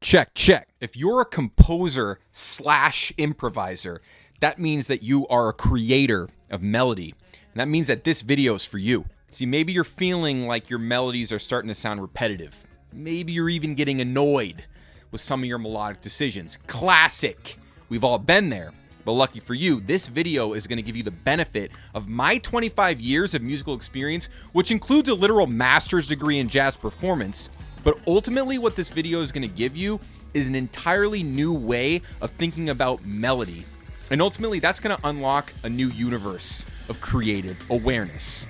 Check. If you're a composer slash improviser, that means that you are a creator of melody. And that means that this video is for you. See, maybe you're feeling like your melodies are starting to sound repetitive. Maybe you're even getting annoyed with some of your melodic decisions. Classic. We've all been there. But lucky for you, this video is going to give you the benefit of my 25 years of musical experience, which includes a literal master's degree in jazz performance. But ultimately, what this video is going to give you is an entirely new way of thinking about melody. And ultimately, that's going to unlock a new universe of creative awareness.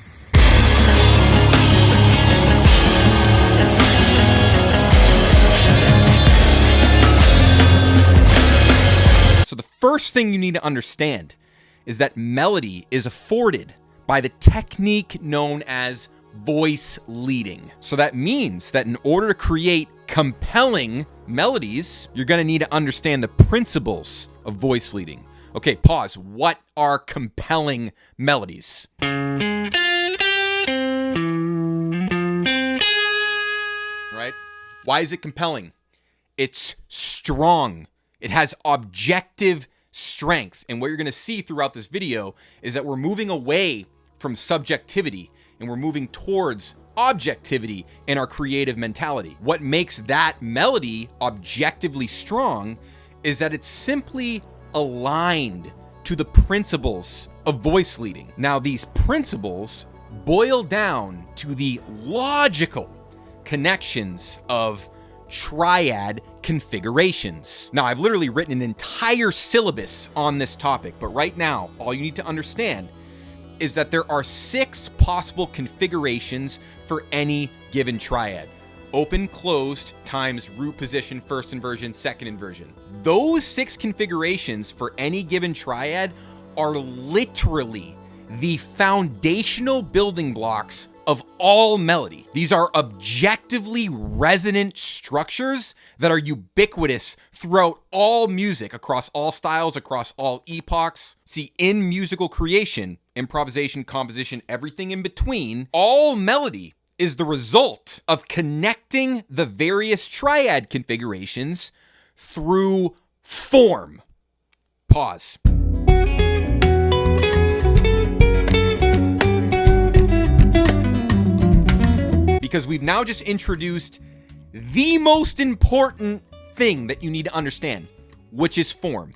So the first thing you need to understand is that melody is afforded by the technique known as voice leading. So that means that in order to create compelling melodies, you're going to need to understand the principles of voice leading. Okay, pause. What are compelling melodies? Right? Why is it compelling? It's strong. It has objective strength. And what you're going to see throughout this video is that we're moving away from subjectivity and we're moving towards objectivity in our creative mentality. What makes that melody objectively strong is that it's simply aligned to the principles of voice leading. Now, these principles boil down to the logical connections of triad configurations. Now, I've literally written an entire syllabus on this topic, but right now, all you need to understand is that there are 6 possible configurations for any given triad. Open, closed, times root position, first inversion, second inversion. Those 6 configurations for any given triad are literally the foundational building blocks of all melody. These are objectively resonant structures that are ubiquitous throughout all music, across all styles, across all epochs. See, in musical creation, improvisation, composition, everything in between, all melody is the result of connecting the various triad configurations through form. Pause. Because we've now just introduced the most important thing that you need to understand, which is form.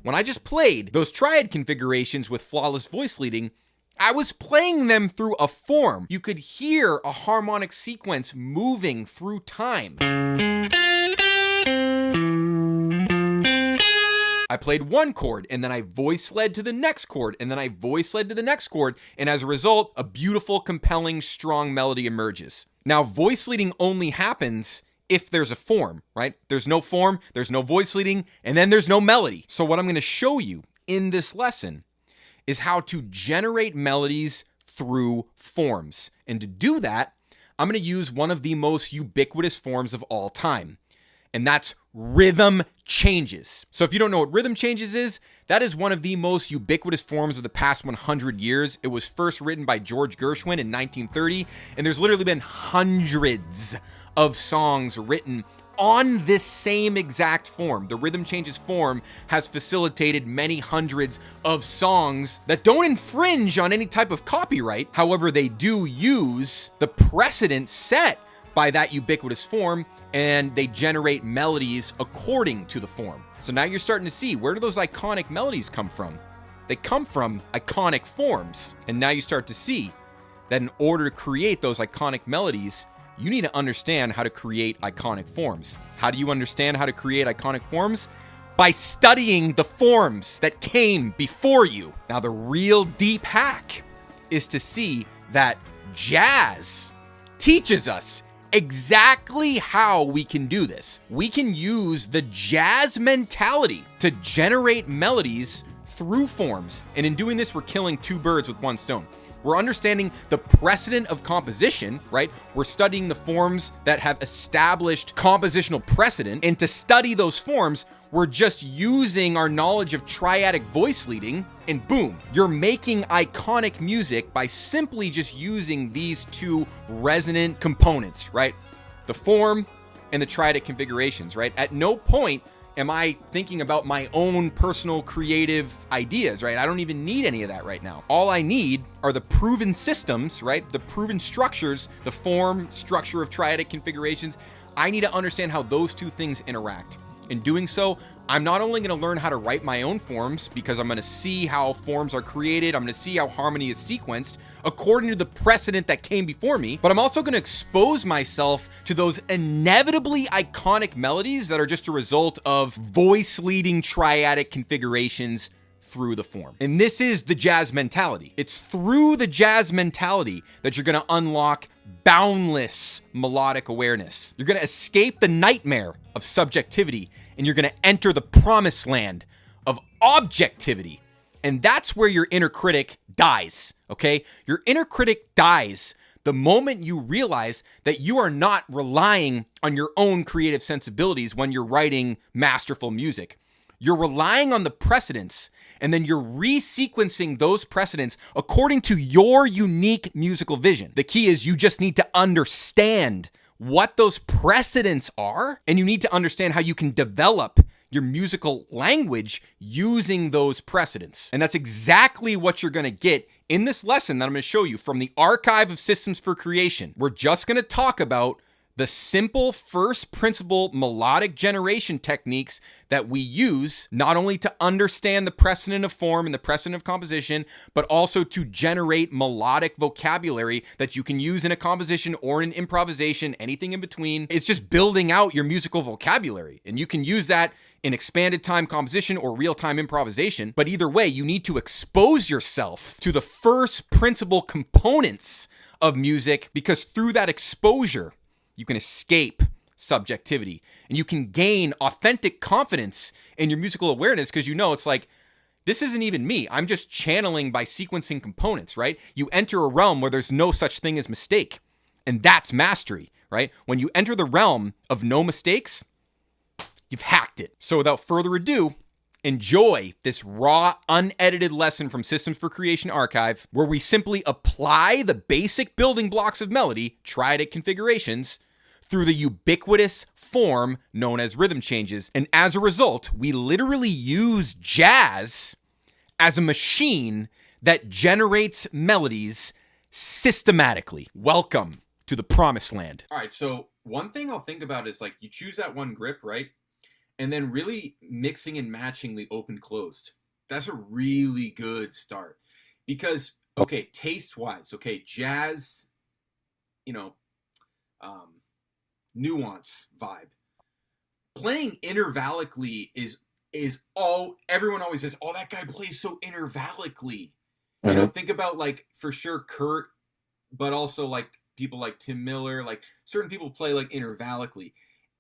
When I just played those triad configurations with flawless voice leading, I was playing them through a form. You could hear a harmonic sequence moving through time. I played one chord, and then I voice led to the next chord, and then I voice led to the next chord, and as a result, a beautiful, compelling, strong melody emerges. Now, voice leading only happens if there's a form, right? There's no form, there's no voice leading, and then there's no melody. So what I'm going to show you in this lesson is how to generate melodies through forms. And to do that, I'm going to use one of the most ubiquitous forms of all time, and that's rhythm changes. So if you don't know what rhythm changes is, that is one of the most ubiquitous forms of the past 100 years. It was first written by George Gershwin in 1930, and there's literally been hundreds of songs written on this same exact form. The rhythm changes form has facilitated many hundreds of songs that don't infringe on any type of copyright. However, they do use the precedent set by that ubiquitous form, and they generate melodies according to the form. So now you're starting to see, where do those iconic melodies come from? They come from iconic forms. And now you start to see that in order to create those iconic melodies, you need to understand how to create iconic forms. How do you understand how to create iconic forms? By studying the forms that came before you. Now, the real deep hack is to see that jazz teaches us exactly how we can do this. We can use the jazz mentality to generate melodies through forms. And in doing this, we're killing 2 birds with 1 stone. We're understanding the precedent of composition, right? We're studying the forms that have established compositional precedent. And to study those forms, we're just using our knowledge of triadic voice leading, and boom, you're making iconic music by simply just using these 2 resonant components, right? The form and the triadic configurations, right? At no point am I thinking about my own personal creative ideas, right? I don't even need any of that right now. All I need are the proven systems, right? The proven structures, the form, structure of triadic configurations. I need to understand how those two things interact. In doing so, I'm not only going to learn how to write my own forms, because I'm going to see how forms are created, I'm going to see how harmony is sequenced according to the precedent that came before me, but I'm also going to expose myself to those inevitably iconic melodies that are just a result of voice leading triadic configurations through the form. And this is the jazz mentality. It's through the jazz mentality that you're going to unlock boundless melodic awareness. You're going to escape the nightmare of subjectivity, and you're going to enter the promised land of objectivity. And that's where your inner critic dies, okay? Your inner critic dies the moment you realize that you are not relying on your own creative sensibilities when you're writing masterful music. You're relying on the precedents, and then you're resequencing those precedents according to your unique musical vision. The key is you just need to understand what those precedents are, and you need to understand how you can develop your musical language using those precedents. And that's exactly what you're going to get in this lesson that I'm going to show you from the Archive of Systems for Creation. We're just going to talk about the simple first principle melodic generation techniques that we use not only to understand the precedent of form and the precedent of composition, but also to generate melodic vocabulary that you can use in a composition or in improvisation, anything in between. It's just building out your musical vocabulary, and you can use that in expanded time composition or real-time improvisation. But either way, you need to expose yourself to the first principle components of music, because through that exposure, you can escape subjectivity and you can gain authentic confidence in your musical awareness, because you know it's like, this isn't even me. I'm just channeling by sequencing components, right? You enter a realm where there's no such thing as mistake, and that's mastery, right? When you enter the realm of no mistakes, you've hacked it. So without further ado, enjoy this raw, unedited lesson from Systems for Creation Archive, where we simply apply the basic building blocks of melody, triadic configurations, through the ubiquitous form known as rhythm changes. And as a result, we literally use jazz as a machine that generates melodies systematically. Welcome to the promised land. All right, so one thing I'll think about is, like, you choose that one grip, right? And then really mixing and matching the open closed. That's a really good start. Because, okay, taste-wise, okay, jazz, you know, nuance vibe. Playing intervallically is all, everyone always says, oh, that guy plays so intervallically. You know, think about, like, for sure Kurt, but also like people like Tim Miller, like certain people play like intervallically.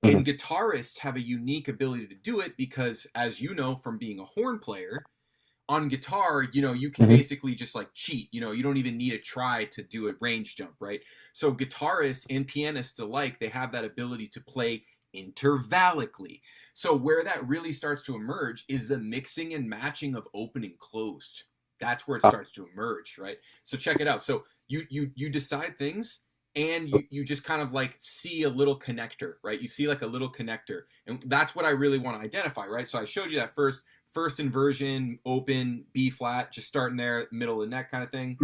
And guitarists have a unique ability to do it because, as you know from being a horn player, on guitar, you know, you can basically just like cheat. You know, you don't even need to try to do a range jump, right? So guitarists and pianists alike, they have that ability to play intervallically. So where that really starts to emerge is the mixing and matching of open and closed. That's where it starts to emerge, right? So check it out. So you decide things, and you just kind of like see a little connector, right? You see like a little connector. And that's what I really want to identify, right? So I showed you that first inversion, open, B flat, just starting there, middle of the neck kind of thing.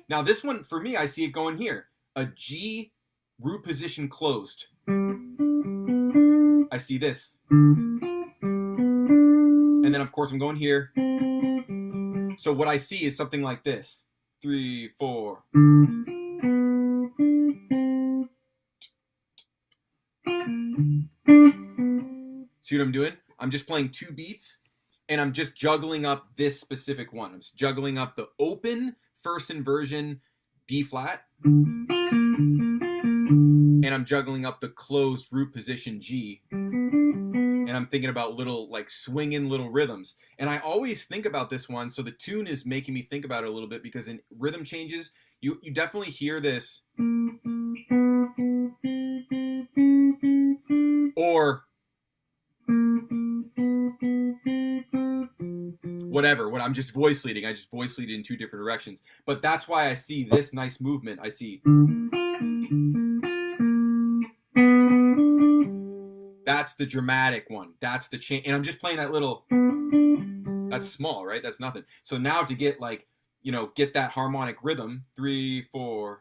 Now this one, for me, I see it going here. A G root position closed. I see this. And then of course I'm going here. So what I see is something like this. 3, 4. See what I'm doing? I'm just playing 2 beats, and I'm just juggling up this specific one. I'm juggling up the open first inversion D flat, and I'm juggling up the closed root position G. And I'm thinking about little, like, swinging little rhythms. And I always think about this one, so the tune is making me think about it a little bit, because in rhythm changes, you definitely hear this. Or whatever, when I'm just voice leading, I just voice lead in 2 different directions. But that's why I see this nice movement. I see. that's the dramatic one. That's the change. And I'm just playing that little, that's small, right? That's nothing. So now to get like, get that harmonic rhythm, 3, 4,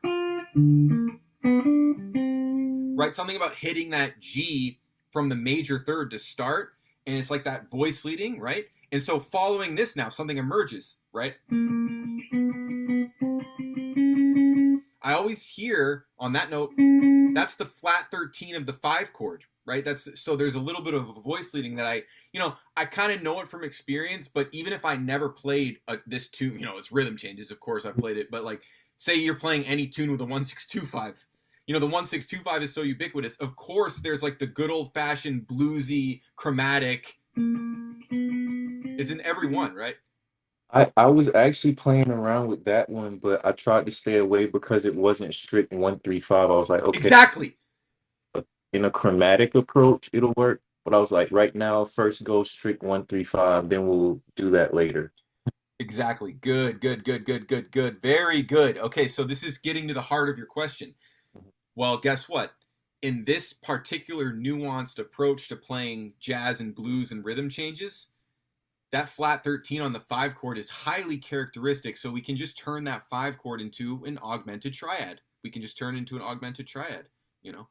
right? Something about hitting that G from the major third to start. And it's like that voice leading, right? And so following this now, something emerges, right? I always hear on that note, that's the flat 13 of the 5 chord, right? So there's a little bit of a voice leading that I kind of know it from experience, but even if I never played this tune, it's rhythm changes, of course I played it, but like say you're playing any tune with a 1-6-2-5, the 1-6-2-5 is so ubiquitous. Of course, there's like the good old fashioned bluesy chromatic. It's in every one, right? I was actually playing around with that one, but I tried to stay away because it wasn't strict 1-3-5. I was like, okay, Exactly. in a chromatic approach, it'll work. But I was like, right now, first go strict 1-3-5, then we'll do that later. Exactly. Good, good, good, good, good, good. Very good. Okay, so this is getting to the heart of your question. Well, guess what? In this particular nuanced approach to playing jazz and blues and rhythm changes, that flat 13 on the 5 chord is highly characteristic. So we can just turn that 5 chord into an augmented triad. We can just turn it into an augmented triad, you know?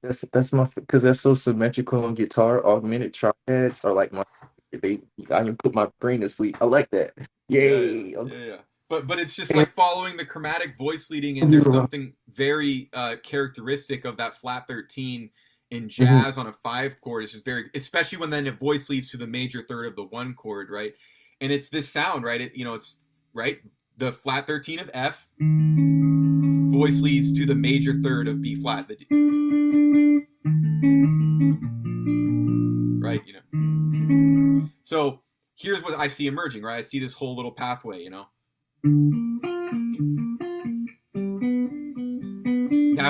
That's my because that's so symmetrical on guitar. Augmented triads are like my they I can put my brain to sleep. I like that. Yeah, Yay. yeah, yeah. But it's just And like following the chromatic voice leading, and there's something very characteristic of that flat 13 in Mhm. jazz on a 5 chord. It's just very, especially when then the voice leads to the major third of the 1 chord, right? And it's this sound, right? It's right, the flat 13 of F, voice leads to the major third of B flat, right? So here's what I see emerging, right? I see this whole little pathway. Now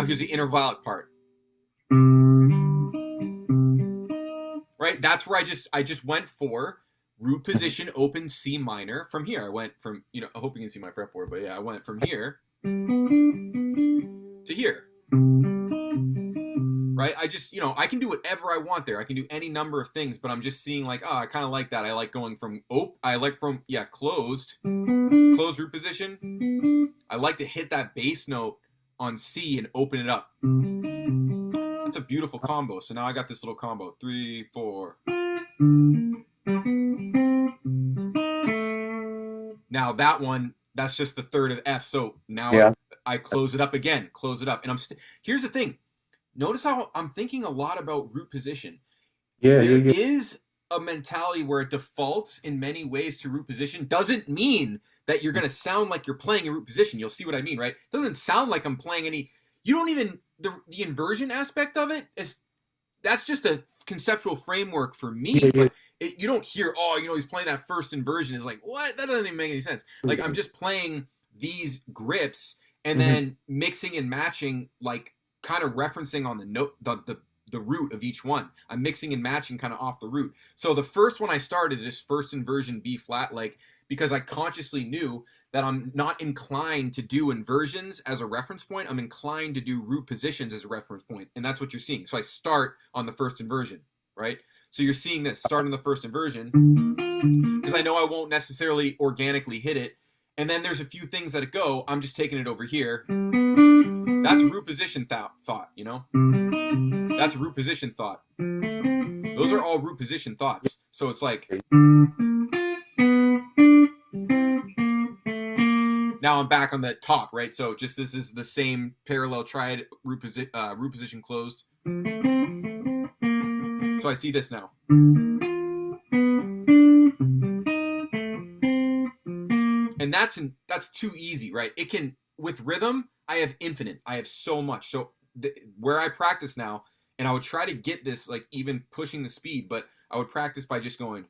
here's the intervallic part, right? That's where I just went for root position, open C minor. From here, I went from, I hope you can see my fretboard, but yeah, I went from here to here, right? I can do whatever I want there. I can do any number of things, but I'm just seeing like, oh, I kind of like that. I like going from closed root position. I like to hit that bass note on C and open it up. That's a beautiful combo. So now I got this little combo, 3, 4. Now that one, that's just the third of F. So now Yeah. I close it up again, close it up. And here's the thing. Notice how I'm thinking a lot about root position. Yeah, yeah, There yeah. is a mentality where it defaults in many ways to root position. Doesn't mean that you're going to sound like you're playing a root position. You'll see what I mean, right? Doesn't sound like I'm playing any. You don't even, the inversion aspect of it is, that's just a conceptual framework for Yeah, me, yeah. but you don't hear, oh, he's playing that first inversion. It's like, what? That doesn't even make any sense. Like, I'm Mhm. just playing these grips and Mhm. then mixing and matching, like kind of referencing on the note, the root of each one. I'm mixing and matching kind of off the root. So the first one I started, this first inversion B flat, like, because I consciously knew that I'm not inclined to do inversions as a reference point. I'm inclined to do root positions as a reference point. And that's what you're seeing. So I start on the first inversion, right? So you're seeing this, start on the first inversion, because I know I won't necessarily organically hit it. And then there's a few things that go, I'm just taking it over here. That's root position thought. That's root position thought. Those are all root position thoughts. So it's like, now I'm back on the top, right? So just this is the same parallel triad root position closed. So I see this now. And that's too easy, right? It can, with rhythm, I have infinite. I have so much. So where I practice now, and I would try to get this, like even pushing the speed, but I would practice by just going.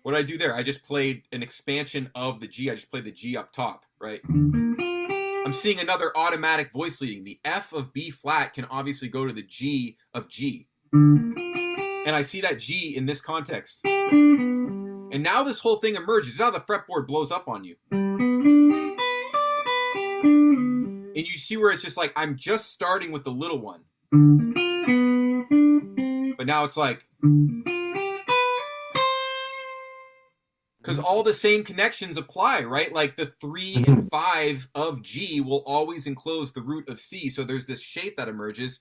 What did I do there? I just played an expansion of the G. I just played the G up top, right? I'm seeing another automatic voice leading. The F of B flat can obviously go to the G of G. And I see that G in this context. And now this whole thing emerges. Now the fretboard blows up on you. And you see where it's just like, I'm just starting with the little one. But now it's like, because all the same connections apply, right? Like the 3 and 5 of G will always enclose the root of C. So there's this shape that emerges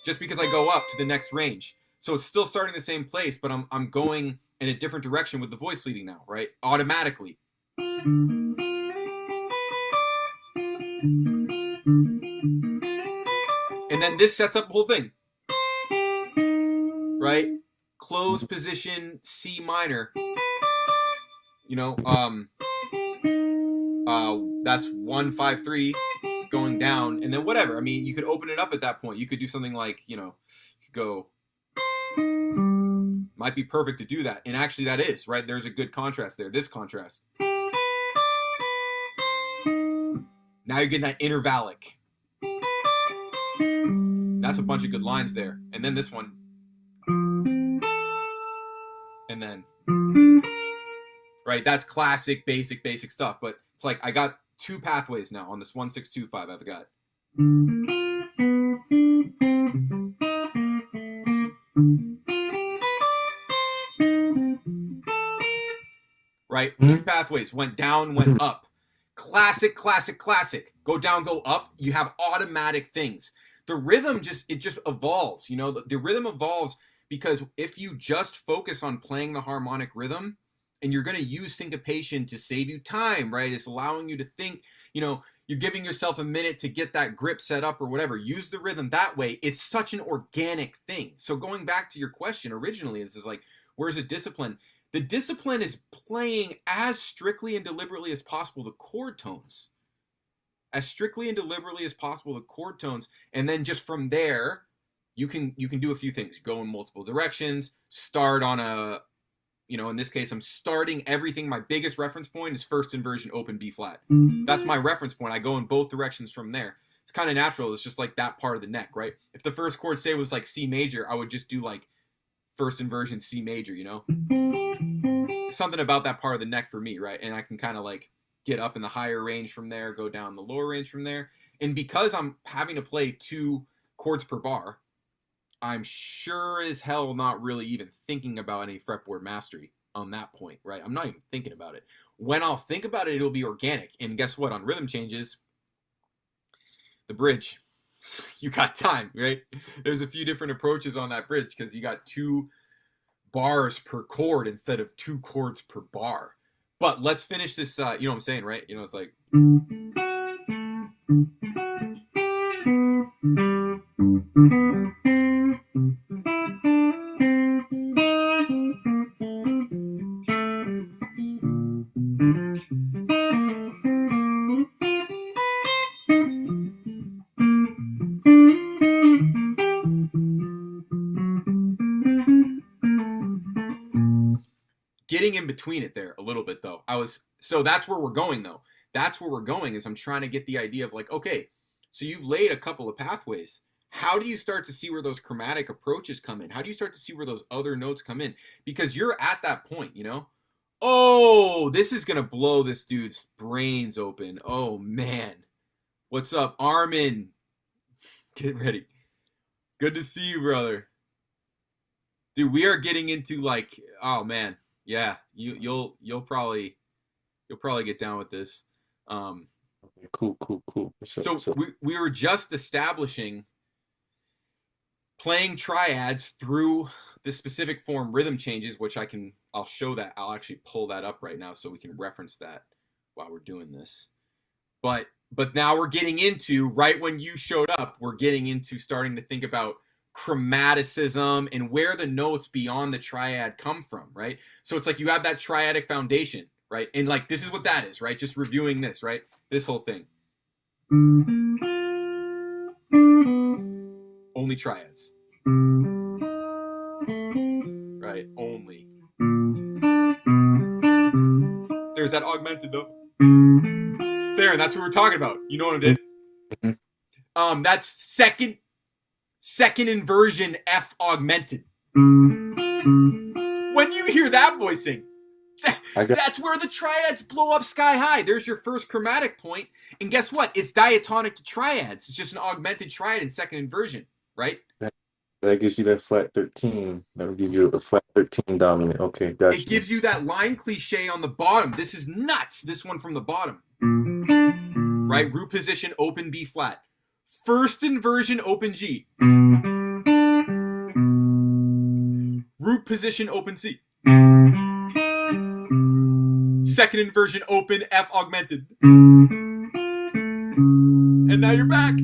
just because I go up to the next range. So it's still starting the same place, but I'm going in a different direction with the voice leading now, right? Automatically. And then this sets up the whole thing, right? Close position C minor. You know, that's 1 5 3 going down, and then whatever. I mean, you could open it up at that point. You could do something like, you know, you could go. Might be perfect to do that, and actually that is right. There's a good contrast there. This contrast. Now you're getting that intervallic. That's a bunch of good lines there, and then this one, and then. Right, that's classic, basic stuff. But it's like I got 2 pathways now on this 1 6 2 5. I've got. Right, 2 pathways. Went down, went up. Classic. Go down, go up. You have automatic things. The rhythm just evolves. You know, the rhythm evolves because if you just focus on playing the harmonic rhythm. And you're going to use syncopation to save you time, right? It's allowing you to think, you know, you're giving yourself a minute to get that grip set up or whatever. Use the rhythm that way. It's such an organic thing. So going back to your question originally, this is like, where's the discipline? The discipline is playing as strictly and deliberately as possible the chord tones. As strictly and deliberately as possible the chord tones. And then just from there, you can do a few things. Go in multiple directions, start on a... You know, in this case, I'm starting everything. My biggest reference point is first inversion, open B flat. That's my reference point. I go in both directions from there. It's kind of natural. It's just like that part of the neck, right? If the first chord, say, was like C major, I would just do like first inversion C major, you know? Something about that part of the neck for me, right? And I can kind of like get up in the higher range from there, go down the lower range from there. And because I'm having to play 2 chords per bar, I'm sure as hell not really even thinking about any fretboard mastery on that point, right? I'm not even thinking about it. When I'll think about it, it'll be organic. And guess what? On rhythm changes, the bridge, you got time, right? There's a few different approaches on that bridge because you got 2 bars per chord instead of 2 chords per bar. But let's finish this, you know what I'm saying, right? You know, it's like... Getting in between it there a little bit though. So that's where we're going though. That's where we're going is I'm trying to get the idea of like, okay, so you've laid a couple of pathways. How do you start to see where those chromatic approaches come in? How do you start to see where those other notes come in? Because you're at that point, you know? Oh, this is going to blow this dude's brains open. Oh man. What's up, Armin? Get ready. Good to see you, brother. Dude, we are getting into like, oh man. Yeah, you'll probably get down with this. Cool. So we were just establishing playing triads through the specific form rhythm changes, which I'll show that. I'll actually pull that up right now so we can reference that while we're doing this. But now we're getting into, right when you showed up, we're getting into starting to think about chromaticism and where the notes beyond the triad come from, right? So it's like you have that triadic foundation, right? And like this is what that is, right? Just reviewing this, right? This whole thing. Only triads. Right? Only. There's that augmented though. There, and that's what we're talking about. You know what I did? That's second inversion F augmented. When you hear that voicing, that's where the triads blow up sky high. There's your first chromatic point. And guess what? It's diatonic to triads. It's just an augmented triad in second inversion, right? That gives you that flat 13. That would give you a flat 13 dominant. Okay, It got you. gives you that line cliche on the bottom. This is nuts. This one from the bottom. Right? Root position, open B flat. First inversion, open G. Root position, open C. Second inversion, open F augmented. And now you're back.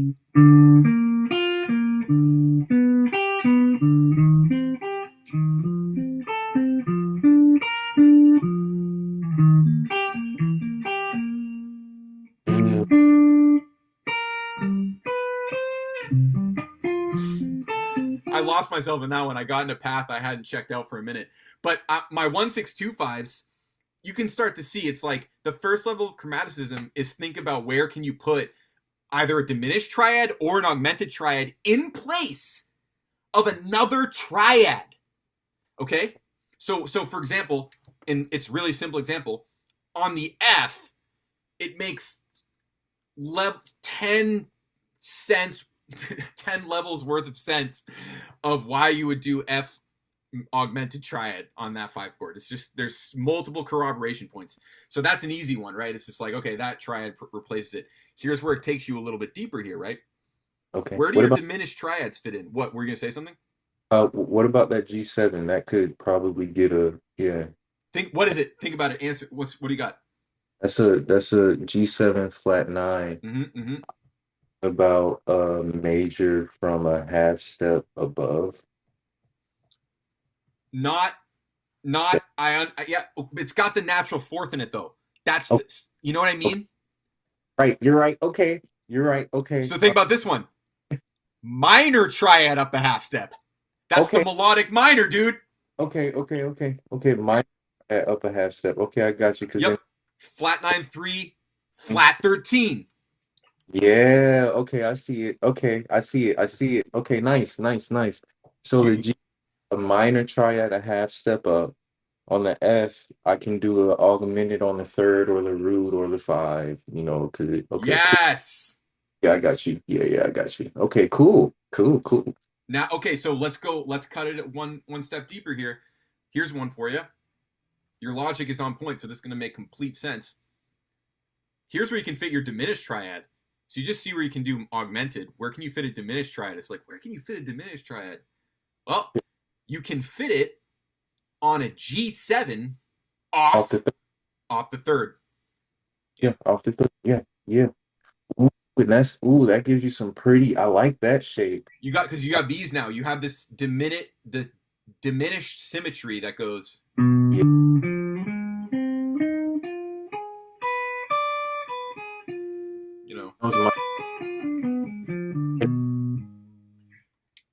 I lost myself in that one. I got in a path I hadn't checked out for a minute. But my 1625s, you can start to see it's like the first level of chromaticism is think about where can you put either a diminished triad or an augmented triad in place of another triad. Okay? So for example, and it's really simple example, on the F, it makes 10 cents 10 levels worth of sense of why you would do F augmented triad on that 5 chord. It's just there's multiple corroboration points. So that's an easy one, right? It's just like, okay, that triad replaces it. Here's where it takes you a little bit deeper here, right? Okay. Where do What your about diminished triads fit in? What, were you gonna say something? what about that G7? That could probably get a yeah. Think, what is it? Think about it. Answer. What do you got? That's a G7 flat 9, Mm-hmm. about a major from a half step above. Not yeah, it's got the natural fourth in it though. That's Okay, the, you know what I okay, mean? right. You're right. Okay. You're right. Okay. So think about this one. Minor triad up a half step. That's the Okay. melodic minor, dude. Okay. Mine at up a half step. Okay, I got you. Because then, Yep. Flat 9-3, flat 13. yeah. Okay, I see it. Okay, I see it. I see it. Okay, nice. So the You, G, a minor triad, a half step up. On the F, I can do a augmented on the third or the root or the five. Because okay, cool. yes. Yeah, I got you. Yeah, I got you. Okay, cool. Now, okay, so let's go. Let's cut it at one step deeper here. Here's one for you. Your logic is on point, so this is going to make complete sense. Here's where you can fit your diminished triad. So you just see where you can do augmented. Where can you fit a diminished triad? It's like, where can you fit a diminished triad? Well, you can fit it on a G7 Off the off th off the third. yeah, off the third. Yeah. Ooh, that gives you some pretty. I like that shape. You got because you have these now. You have this diminished symmetry that goes. Yeah, You know, that was my,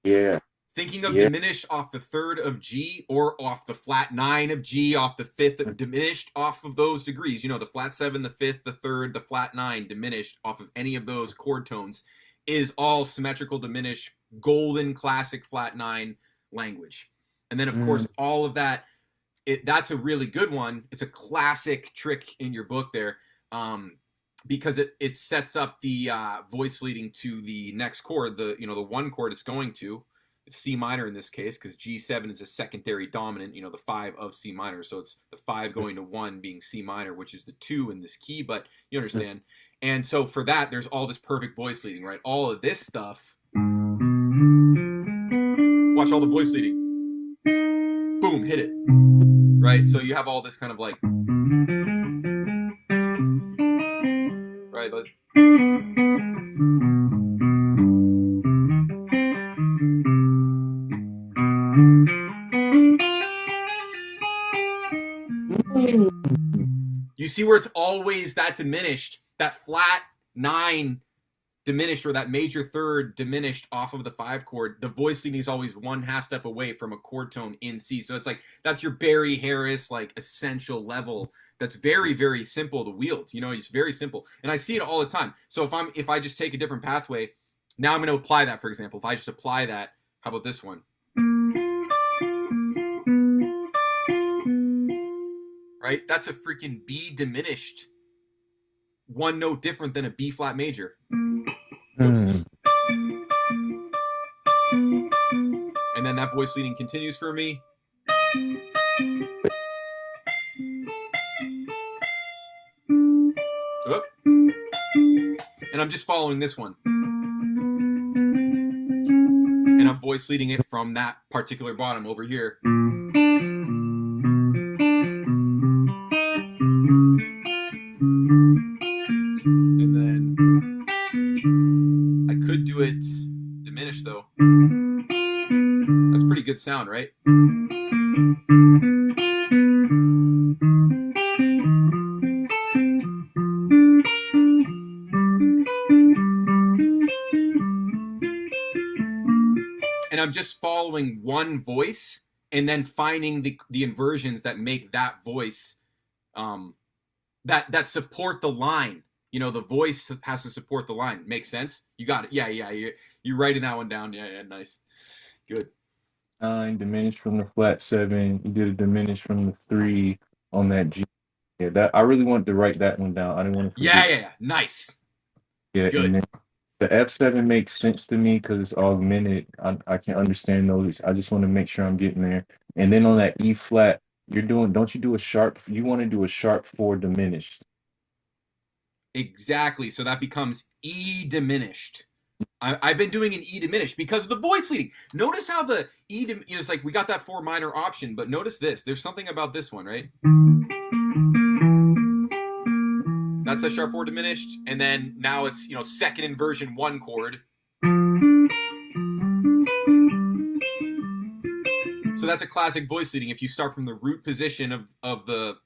yeah, thinking of yeah. diminished off the third of G or off the flat 9 of G, off the fifth, diminished off of those degrees. You know, the flat 7, the fifth, the third, the flat 9, diminished off of any of those chord tones is all symmetrical diminished, golden classic flat 9 language. And then, of Mm, course, all of that, that's a really good one. It's a classic trick in your book there. Because it sets up the voice leading to the next chord, the one chord it's going to. It's C minor in this case because G7 is a secondary dominant, the 5 of C minor. So it's the 5 going to 1 being C minor, which is the 2 in this key, but you understand. And so for that, there's all this perfect voice leading, right? All of this stuff. Watch all the voice leading. Boom, hit it. Right? So you have all this kind of like, right? You see where it's always that diminished, that flat 9 diminished, or that major third diminished off of the 5 chord. The voice leading is always one half step away from a chord tone in C. So it's like that's your Barry Harris like essential level. That's very, very simple to wield. It's very simple, and I see it all the time. So if I just take a different pathway, now I'm going to apply that. For example, if I just apply that, how about this one? Right? That's a freaking B diminished, one note different than a B flat major. Oops. mm. and then that voice leading continues for me. Oop. And I'm just following this one. And I'm voice leading it from that particular bottom over here. And then I could do it diminished though. That's pretty good sound, right? And I'm just following one voice and then finding the inversions that make that voice that support the line. You know, the voice has to support the line. Makes sense? You got it. Yeah. You're writing that one down. Yeah, nice. Good. 9 diminished from the flat 7. You did a diminished from the 3 on that G. Yeah, that I really wanted to write that one down. I didn't want to forget. Yeah. Nice. Yeah, good. And then the F7 makes sense to me because it's augmented. I can understand those. I just want to make sure I'm getting there. And then on that E flat, don't you do a sharp? You want to do a sharp 4 diminished. Exactly. So that becomes E diminished. I've been doing an E diminished because of the voice leading. Notice how the E, it's like we got that 4 minor option, but notice this. There's something about this one, right? That's a sharp 4 diminished, and then now it's, second inversion 1 chord. So that's a classic voice leading. If you start from the root position of the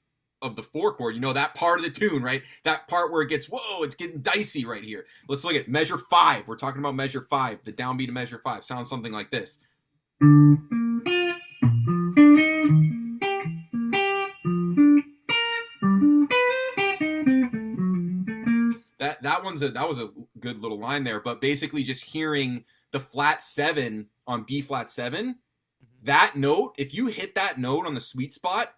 4 chord, that part of the tune, right? That part where it gets, whoa, it's getting dicey right here. Let's look at measure 5. We're talking about measure 5. The downbeat of measure 5 sounds something like this. That was a good little line there, but basically just hearing the flat 7 on B flat 7, that note, if you hit that note on the sweet spot,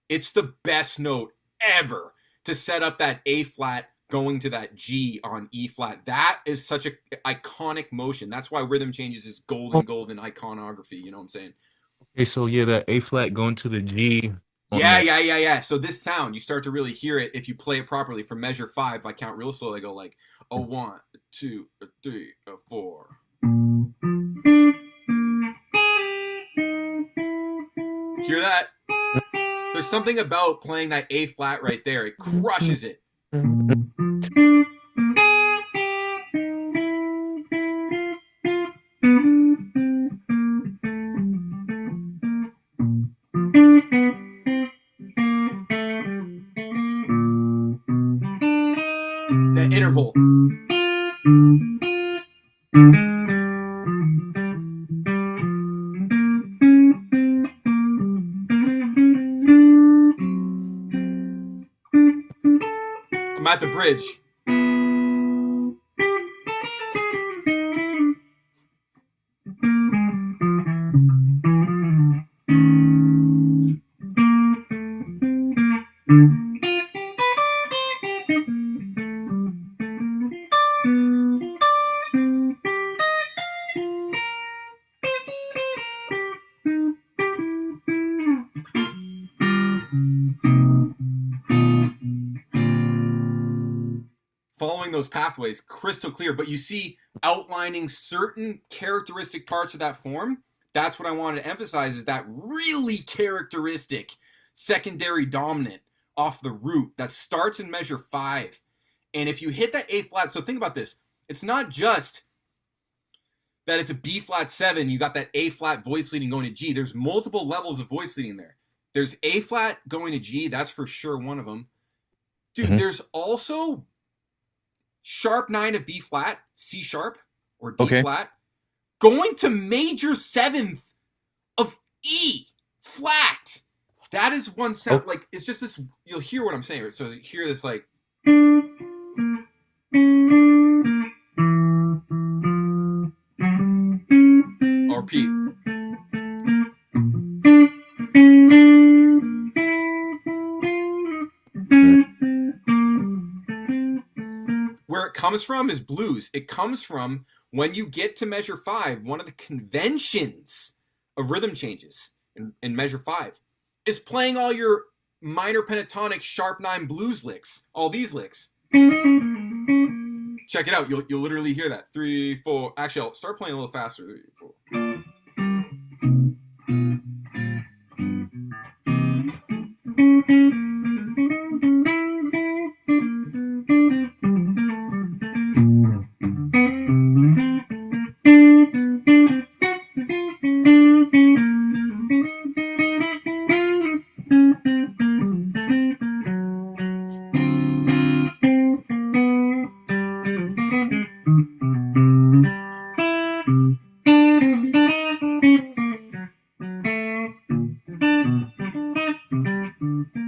it's the best note ever to set up that A flat going to that G on E flat. That is such an iconic motion. That's why rhythm changes is golden iconography. You know what I'm saying? Okay, so yeah, that A flat going to the G. Yeah. So this sound, you start to really hear it if you play it properly. From measure 5, if I count real slow, I go like a 1, 2, a 3, a 4. Hear that? There's something about playing that A flat right there. It crushes it. The interval. I'm at the bridge. Following those pathways, crystal clear, but you see outlining certain characteristic parts of that form. That's what I wanted to emphasize, is that really characteristic secondary dominant off the root that starts in measure 5. And if you hit that A flat, so think about this. It's not just that it's a B flat 7, you got that A flat voice leading going to G. There's multiple levels of voice leading there. There's A flat going to G, that's for sure one of them. Dude, there's also sharp 9 of B flat, C sharp, or D flat, going to major 7th of E flat. That is one sound. Like, it's just this, you'll hear what I'm saying. Right? So you hear this like, I'll repeat. Where it comes from is blues. It comes from when you get to measure 5, one of the conventions of rhythm changes in measure 5 is playing all your minor pentatonic sharp 9 blues licks, all these licks. Check it out. You'll literally hear that. 3, 4. Actually, I'll start playing a little faster. 3, 4.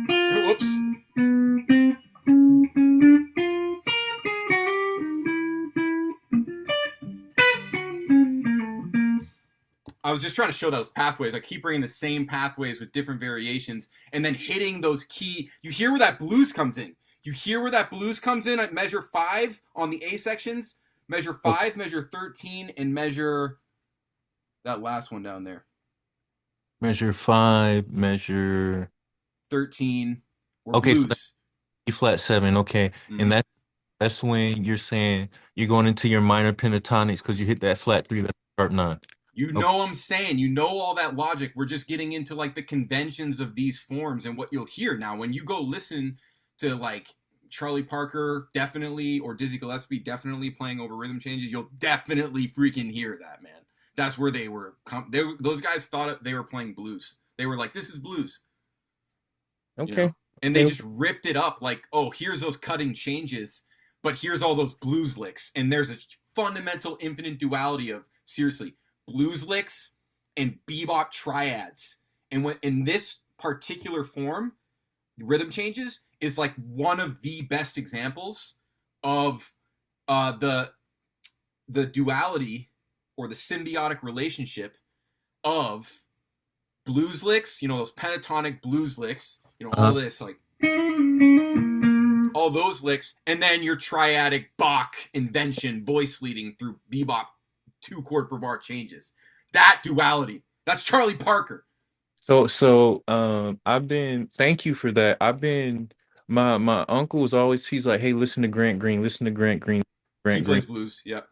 Whoops. I was just trying to show those pathways. I keep bringing the same pathways with different variations and then hitting those key. You hear where that blues comes in. You hear where that blues comes in at measure 5 on the A sections. Measure 5, measure 13, and measure that last one down there. Measure 5, measure 13 or okay, so that's blues. E flat 7, okay. And that's when you're saying you're going into your minor pentatonics because you hit that flat 3, that's sharp 9. You Okay. know what I'm saying. You know all that logic. We're just getting into like the conventions of these forms and what you'll hear. Now, when you go listen to like Charlie Parker, definitely, or Dizzy Gillespie, definitely playing over rhythm changes, you'll definitely freaking hear that, man. That's where they were. Those guys thought they were playing blues. They were like, this is blues, you know? Okay. And they just ripped it up like, oh, here's those cutting changes, but here's all those blues licks. And there's a fundamental infinite duality of, seriously, blues licks and bebop triads. And when in this particular form, rhythm changes is like one of the best examples of the duality or the symbiotic relationship of blues licks, you know, those pentatonic blues licks, you know, all this, like all those licks, and then your triadic Bach invention, voice leading through bebop 2 chord per bar changes. That duality. That's Charlie Parker. I've been thank you for that. I've been my uncle was always he's like, hey, listen to Grant Green, listen to Grant Green, He Grant Green. plays blues. Yep.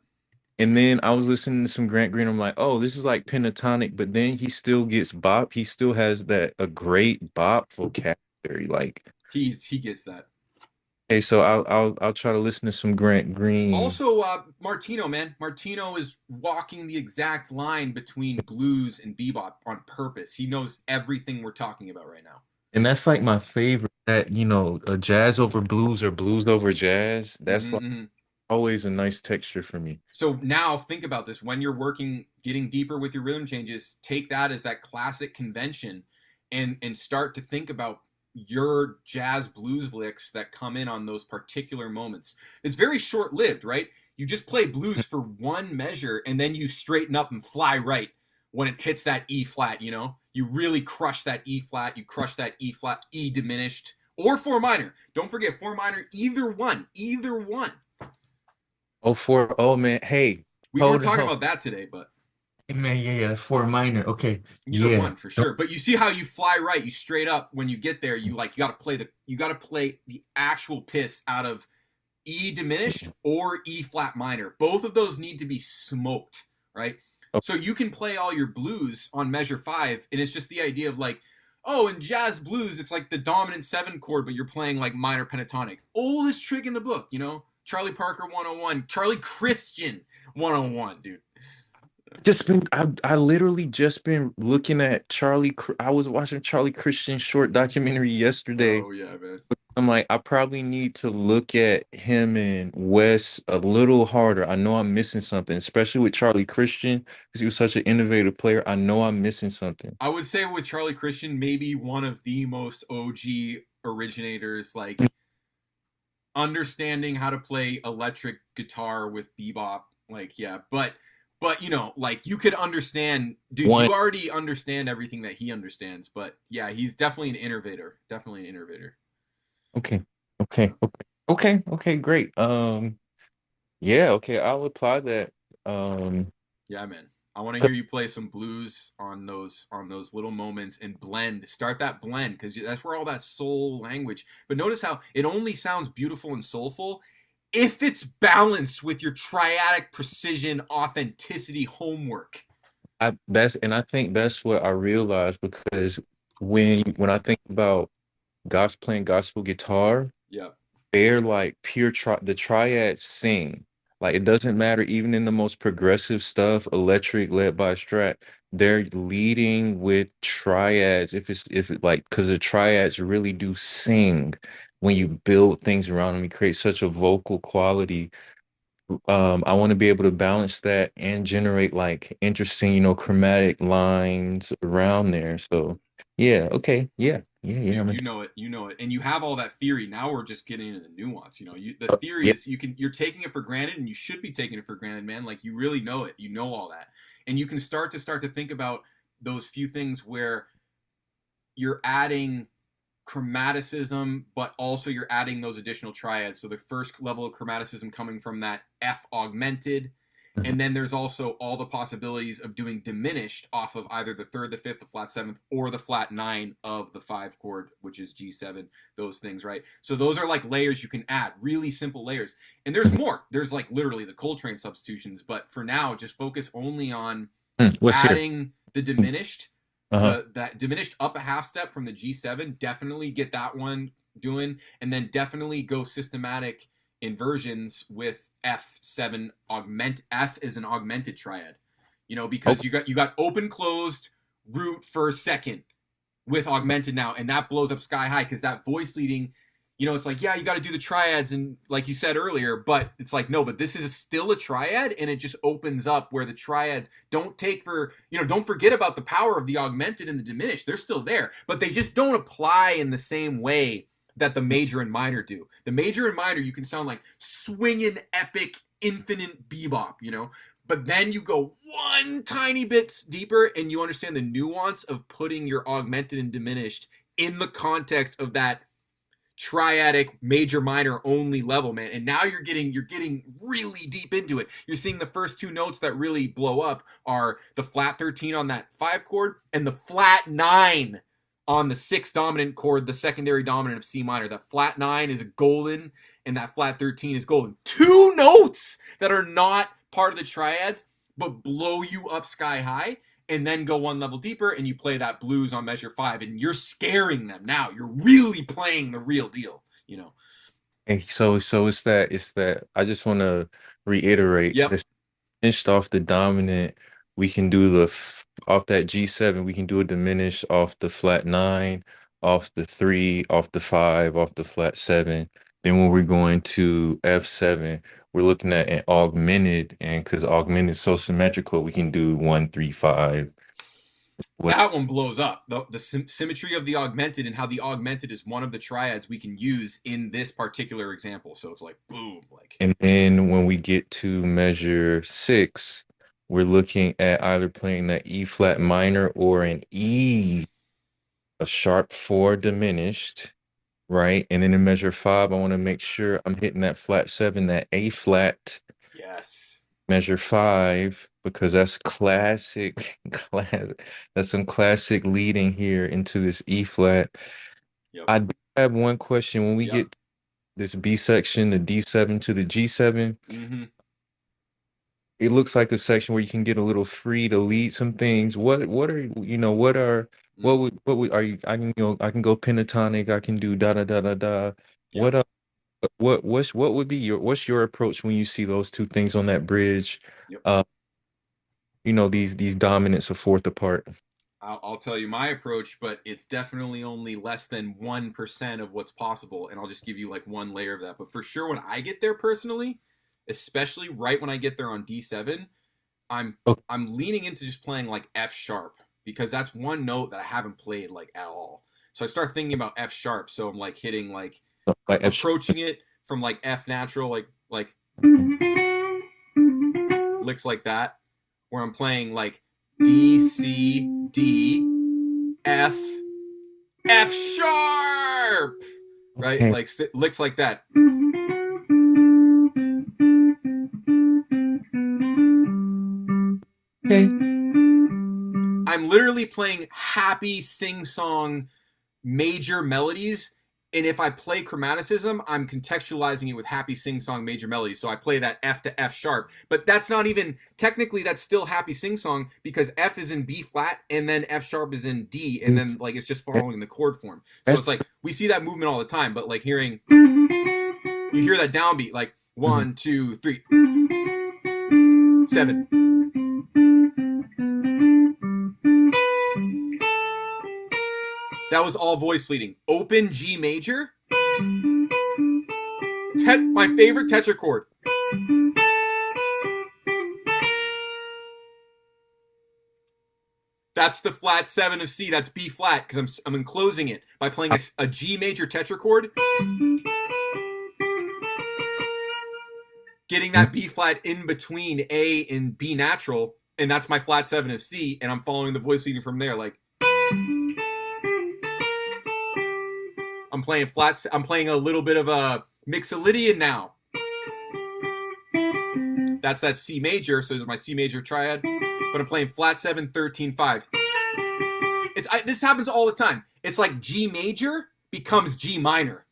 And then I was listening to some Grant Green. I'm like, oh, this is like pentatonic, but then he still gets bop. He still has that a great bop vocabulary. Like, He gets that. hey, so I'll try to listen to some Grant Green. Also, Martino, man. Martino is walking the exact line between blues and bebop on purpose. He knows everything we're talking about right now. And that's like my favorite. That a jazz over blues or blues over jazz. That's like Mm-hmm. always a nice texture for me. So now think about this. When you're working, getting deeper with your rhythm changes, take that as that classic convention and start to think about your jazz blues licks that come in on those particular moments. It's very short lived, right? You just play blues for one measure and then you straighten up and fly right when it hits that E flat, you know? You really crush that E flat, you crush that E flat, E diminished, or 4 minor. Don't forget 4 minor, either one, either one. Oh man, hey, We weren't hold talking on. about that today, but Hey, man, yeah, four minor. Okay, either yeah. one for sure. But you see how you fly right, you straight up when you get there, you gotta play the actual piss out of E diminished or E flat minor. Both of those need to be smoked, right? Oh, So you can play all your blues on measure 5, and it's just the idea of like, oh, in jazz blues, it's like the dominant 7 chord, but you're playing like minor pentatonic. Oldest trick in the book, you know? Charlie Parker 101, Charlie Christian 101, dude. I literally just been looking at I was watching Charlie Christian short documentary yesterday. Oh yeah, man. I'm like, I probably need to look at him and Wes a little harder. I know I'm missing something, especially with Charlie Christian, because he was such an innovative player. I know I'm missing something. I would say with Charlie Christian, maybe one of the most OG originators, like understanding how to play electric guitar with bebop. Like, yeah, but you know, like you could understand, dude. One, You already understand everything that he understands, but yeah, he's definitely an innovator. Definitely an innovator. okay, okay, great. Yeah, okay, I'll apply that. Um, Yeah, man. I want to hear you play some blues on those little moments and blend. Start that blend because that's where all that soul language. But notice how it only sounds beautiful and soulful if it's balanced with your triadic precision, authenticity homework. I think that's what I realized because when I think about gospel playing gospel guitar, Yeah. they're like the triads sing. Like it doesn't matter, even in the most progressive stuff, electric led by Strat, they're leading with triads. If it like because the triads really do sing when you build things around them, you create such a vocal quality. I want to be able to balance that and generate like interesting, chromatic lines around there. So yeah, okay, yeah. Dude, you know it, and you have all that theory. Now we're just getting into the nuance. The theory Yeah. is you're taking it for granted, and you should be taking it for granted, man. Like you really know it, you know all that, and you can start to think about those few things where you're adding chromaticism, but also you're adding those additional triads. So the first level of chromaticism coming from that F augmented. Mhm. And then there's also all the possibilities of doing diminished off of either the third, the fifth, the flat seventh, or the flat nine of the five chord, which is G7, those things, right? So those are like layers you can add, really simple layers. And there's more. There's like literally the Coltrane substitutions. But for now, just focus only on What's here? adding the diminished, Uh-huh. the that diminished up a half step from the G7. Definitely get that one doing, and then definitely go systematic inversions with F7 augment. F is an augmented triad, because Okay. you got open closed root first second with augmented now, and that blows up sky high because that voice leading, it's like, yeah, you got to do the triads, and like you said earlier, but it's like, no, but this is still a triad, and it just opens up where the triads don't forget about the power of the augmented and the diminished. They're still there, but they just don't apply in the same way that the major and minor do. The major and minor, you can sound like swinging epic infinite bebop. But then you go one tiny bit deeper and you understand the nuance of putting your augmented and diminished in the context of that triadic major minor only level, man. And now you're getting really deep into it. You're seeing the first two notes that really blow up are the flat 13 on that 5 chord and the flat 9 on the 6 dominant chord, the secondary dominant of C minor. That flat 9 is golden and that flat 13 is golden. Two notes that are not part of the triads but blow you up sky high, and then go one level deeper and you play that blues on measure 5 and you're scaring them. Now you're really playing the real deal. And so it's that I just want to reiterate Yep. this finished off the dominant, we can do off that G7, we can do a diminished off the flat nine, off the three, off the five, off the flat seven. Then when we're going to F7, we're looking at an augmented, and because augmented is so symmetrical, we can do one, three, five. What That one blows up. The symmetry of the augmented and how the augmented is one of the triads we can use in this particular example. So it's like boom, like And then when we get to measure six, we're looking at either playing that E flat minor or an E, a sharp four diminished, right? And then in measure five, I want to make sure I'm hitting that flat seven, that A flat yes. measure five, because that's classic, that's some classic leading here into this E flat. Yep. I do have one question when we Yep. get this B section, the D7 to the G7. Mm-hmm. It looks like a section where you can get a little free to lead some things. What are Mm. what would are you I can I can go pentatonic, I can do da da da da da. Yep. What what would be what's your approach when you see those two things on that bridge? Yep. Uh these dominants a fourth apart. I'll tell you my approach, but it's definitely only less than 1% of what's possible. And I'll just give you like one layer of that. But for sure, when I get there personally, especially right when I get there on D7, I'm Okay, I'm leaning into just playing like F sharp because that's one note that I haven't played like at all. So I start thinking about F sharp. So I'm like hitting like like F sharp. approaching it from like F natural, like licks like that, where I'm playing like D C D F F sharp, right? Okay. Like licks like that. Okay. I'm literally playing happy sing-song major melodies. And if I play chromaticism, I'm contextualizing it with happy sing-song major melodies. So I play that F to F sharp. But that's not even, technically, that's still happy sing-song because F is in B flat and then F sharp is in D. And then, like, it's just following the chord form. So it's like, we see that movement all the time. But, like, you hear that downbeat, like, 1, 2, 3, 7. That was all voice leading. Open G major. My favorite tetrachord. That's the flat 7 of C. That's B flat because I'm enclosing it by playing a G major tetrachord. Getting that B flat in between A and B natural. And that's my flat 7 of C. And I'm following the voice leading from there. Like, I'm playing flats. I'm playing a little bit of a Mixolydian now. That's that C major. So there's my C major triad. But I'm playing flat 7, 13, 5. This happens all the time. It's like G major becomes G minor.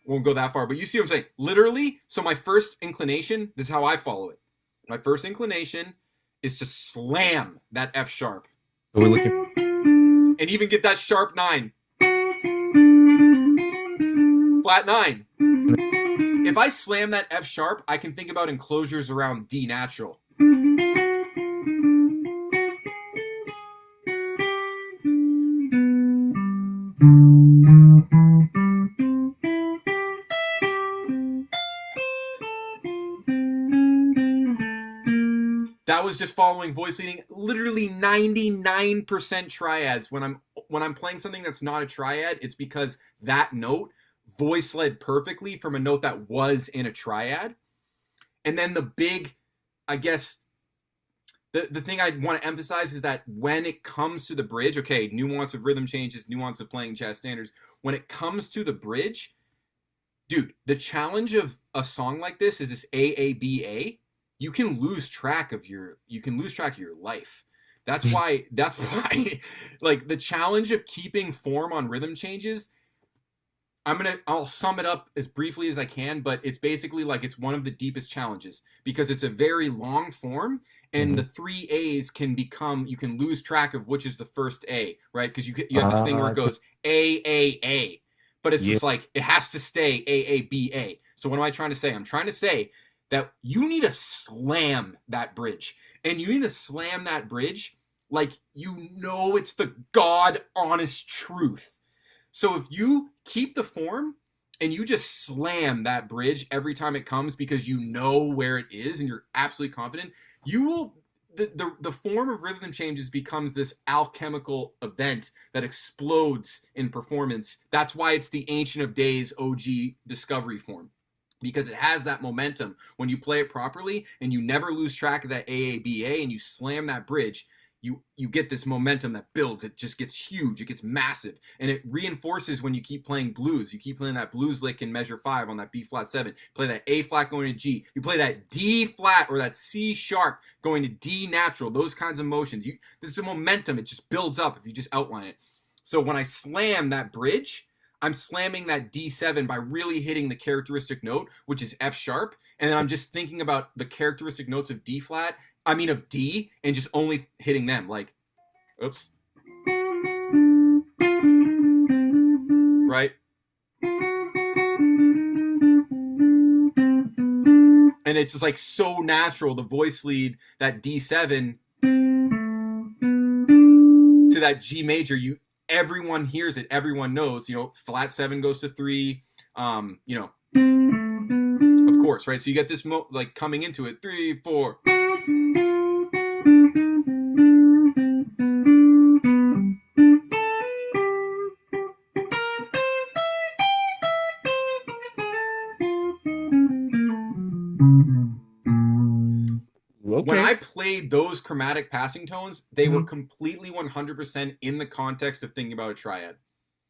Won't go that far, but you see what I'm saying. Literally, so my first inclination, this is how I follow it. My first inclination is to slam that F sharp. So we're looking. And even get that sharp 9. Flat 9. If I slam that F sharp, I can think about enclosures around D natural. That was just following voice leading. Literally 99% triads. When I'm playing something that's not a triad, it's because that note voice led perfectly from a note that was in a triad. And then the big, I guess, the thing I want to emphasize is that when it comes to the bridge, okay, nuance of rhythm changes, nuance of playing jazz standards. When it comes to the bridge, dude, the challenge of a song like this is this AABA. You can lose track of your life. That's why like the challenge of keeping form on rhythm changes, I'll sum it up as briefly as I can, but it's basically like it's one of the deepest challenges because it's a very long form and the 3 A's can lose track of which is the first A, right? Because you have this thing where it goes A, but it's just like it has to stay AABA. So what am I trying to say? I'm trying to say that you need to slam that bridge. And you need to slam that bridge like it's the God honest truth. So if you keep the form and you just slam that bridge every time it comes because you know where it is and you're absolutely confident, you will the form of rhythm changes becomes this alchemical event that explodes in performance. That's why it's the Ancient of Days OG discovery form. Because it has that momentum when you play it properly and you never lose track of that AABA and you slam that bridge, you get this momentum that builds. It just gets huge. It gets massive. And it reinforces when you keep playing blues. You keep playing that blues lick in measure 5 on that B flat 7. Play that A flat going to G. You play that D flat or that C sharp going to D natural. Those kinds of motions. This is a momentum. It just builds up if you just outline it. So when I slam that bridge, I'm slamming that D7 by really hitting the characteristic note, which is F sharp. And then I'm just thinking about the characteristic notes of D flat, of D, and just only hitting them. Like, oops. Right? And it's just like so natural, the voice lead, that D7 to that G major, everyone hears it, everyone knows, flat 7 goes to 3, of course, right? So you get this like coming into it, 3, 4. When Okay. I played those chromatic passing tones, they were Hmm. completely 100% in the context of thinking about a triad.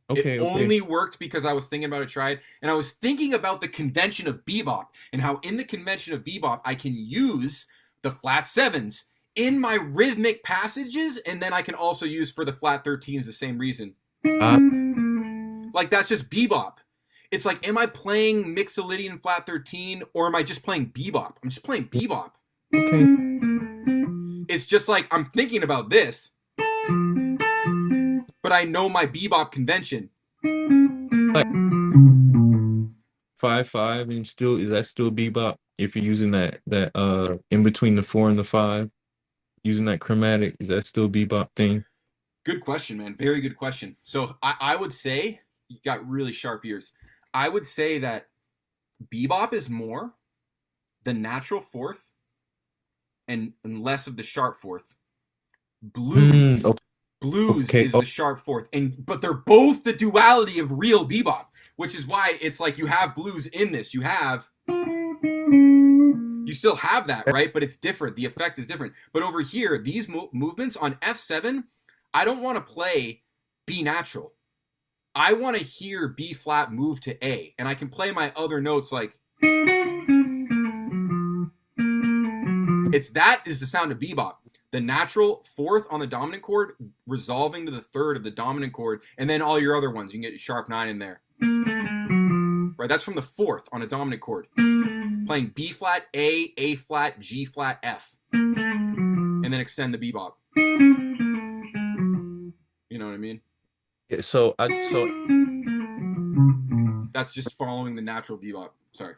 It Okay. Okay. only worked because I was thinking about a triad, and I was thinking about the convention of bebop and how in the convention of bebop I can use the flat sevens in my rhythmic passages, and then I can also use for the flat 13s the same reason. Uh, Like that's just bebop. It's like, am I playing Mixolydian flat 13 or am I just playing bebop? I'm just playing bebop. okay. It's just like I'm thinking about this, but I know my bebop convention. Like 5/5 and still is that still bebop if you're using that in between the 4 and the 5 using that chromatic is that still bebop thing? Good question, man. Very good question. So I would say, you got really sharp ears. I would say that bebop is more the natural fourth and less of the sharp fourth. Blues, Okay. blues Okay. is Oh, the sharp fourth, and but they're both the duality of real bebop, which is why it's like you have blues in this. You still have that, right? But it's different. The effect is different. But over here, these movements on F7, I don't want to play B natural. I want to hear B flat move to A, and I can play my other notes like that is the sound of bebop. The natural fourth on the dominant chord resolving to the third of the dominant chord, and then all your other ones. You can get your sharp 9 in there. Right? That's from the fourth on a dominant chord. Playing B flat, A flat, G flat, F. And then extend the bebop. You know what I mean? yeah, so That's just following the natural bebop. Sorry.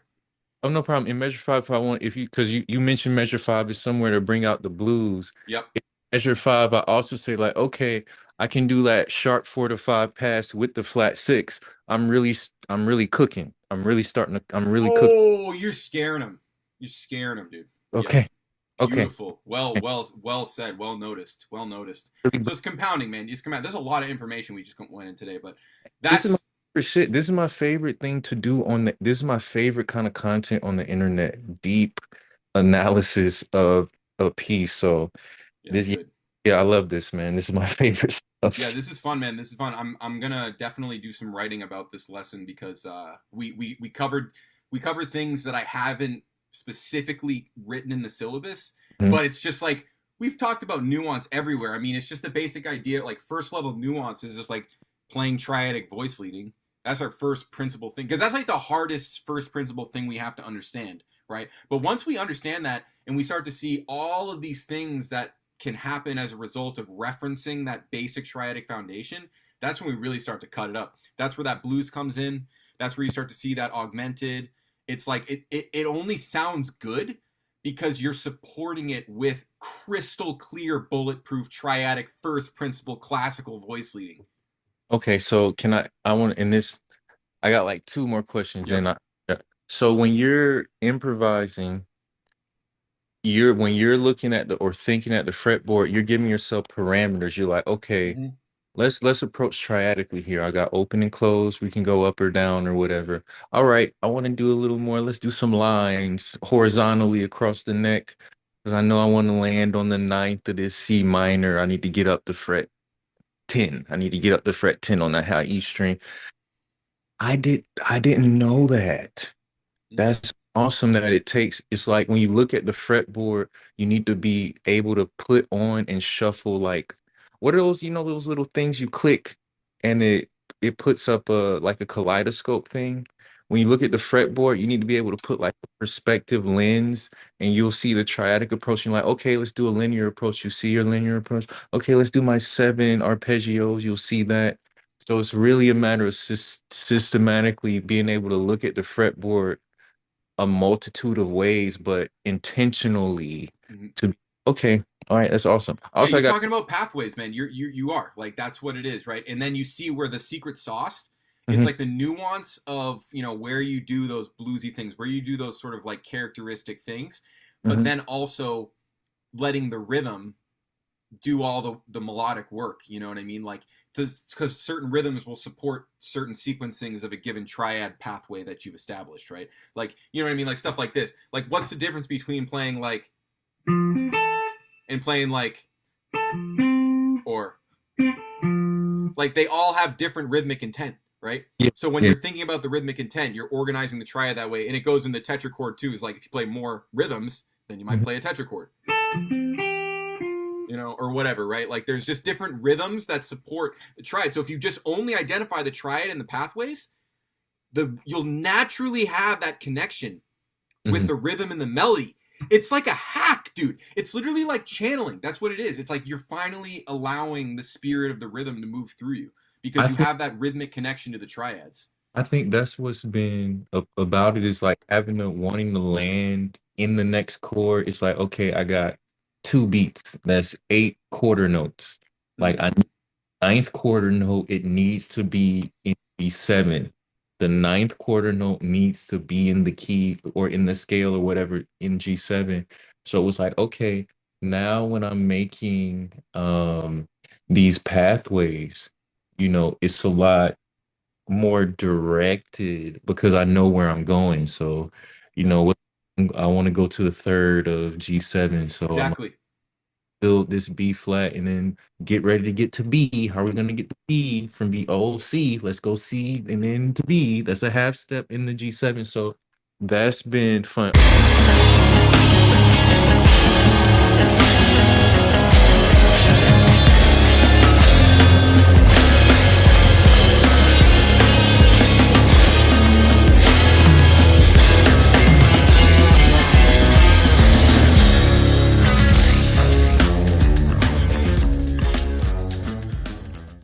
oh no problem. In measure 5 if I want if you because you mentioned measure 5 is somewhere to bring out the blues. Yep. In measure 5, I also say like, okay, I can do that sharp 4 to 5 pass with the flat 6. I'm really cooking. I'm really cooking. Oh, you're scaring him. You're scaring him, dude. Yep. Okay. Okay. Beautiful. Well said. Well noticed. Well noticed. So it's compounding, man. It's compound. There's a lot of information we just went in today, but This is my that's favorite shit. This is my favorite thing to do this is my favorite kind of content on the internet. Deep analysis of a piece. So yeah, this good. yeah, I love this, man. This is my favorite Yeah, stuff. this is fun, man. This is fun. I'm gonna definitely do some writing about this lesson because we covered things that I haven't specifically written in the syllabus, Mhm. but it's just like we've talked about nuance everywhere. I mean, it's just the basic idea. Like first level nuance is just like playing triadic voice leading. That's our first principle thing because that's like the hardest first principle thing we have to understand, right? But once we understand that and we start to see all of these things that can happen as a result of referencing that basic triadic foundation, that's when we really start to cut it up. That's where that blues comes in. That's where you start to see that augmented. It's like it only sounds good because you're supporting it with crystal clear, bulletproof, triadic, first principle, classical voice leading. Okay, so I want in this I got like two more questions Yep. then yeah. So when you're improvising, when you're looking at the or thinking at the fretboard, you're giving yourself parameters. You're like, okay, Mm-hmm. let's approach triadically here. I got open and close. We can go up or down or whatever. All right, I want to do a little more. Let's do some lines horizontally across the neck because I know I want to land on the ninth of this C minor. I need to get up the fret 10. I need to get up the fret 10 on that high E string. I didn't know that. Mm-hmm. That's awesome that it's like when you look at the fretboard, you need to be able to put on and shuffle like what are those, those little things you click and it puts up a kaleidoscope thing. When you look at the fretboard, you need to be able to put like a perspective lens and you'll see the triadic approach. You're like, okay, let's do a linear approach. You see your linear approach. Okay, let's do my 7 arpeggios. You'll see that. So it's really a matter of systematically being able to look at the fretboard a multitude of ways, but intentionally Mm-hmm. to okay, all right, that's awesome. Yeah, Also, I you're got talking about pathways, man. You are like that's what it is, right? And then you see where the secret sauce. It's mhm, like the nuance of where you do those bluesy things, where you do those sort of like characteristic things, but mhm. then also letting the rhythm do all the melodic work. You know what I mean? Like because certain rhythms will support certain sequencings of a given triad pathway that you've established, right? Like you know what I mean? Like stuff like this. Like what's the difference between playing like and playing like, or like they all have different rhythmic intent, right? Yeah, So when yeah. you're thinking about the rhythmic intent, you're organizing the triad that way, and it goes in the tetrachord too. Is like if you play more rhythms, then you might Mhm. play a tetrachord, or whatever, right? Like there's just different rhythms that support the triad. So if you just only identify the triad and the pathways, you'll naturally have that connection with Mhm. the rhythm and the melody. It's like a hack, dude. It's literally like channeling. That's what it is. It's like you're finally allowing the spirit of the rhythm to move through you because I you think have that rhythmic connection to the triads. I think that's what's been about it is like having the wanting to land in the next chord. It's like, okay, I got two beats. That's 8 quarter notes. Like Mm. I ninth quarter note, it needs to be in B7. The ninth quarter note needs to be in the key or in the scale or whatever in G7. So it was like, okay, now when I'm making these pathways, it's a lot more directed because I know where I'm going. So, I want to go to the third of G7. So I'm Exactly. build this B flat and then get ready to get to B. How are we gonna get to B from B? Oh, C. Let's go C and then to B. That's a half step in the G7. So that's been fun.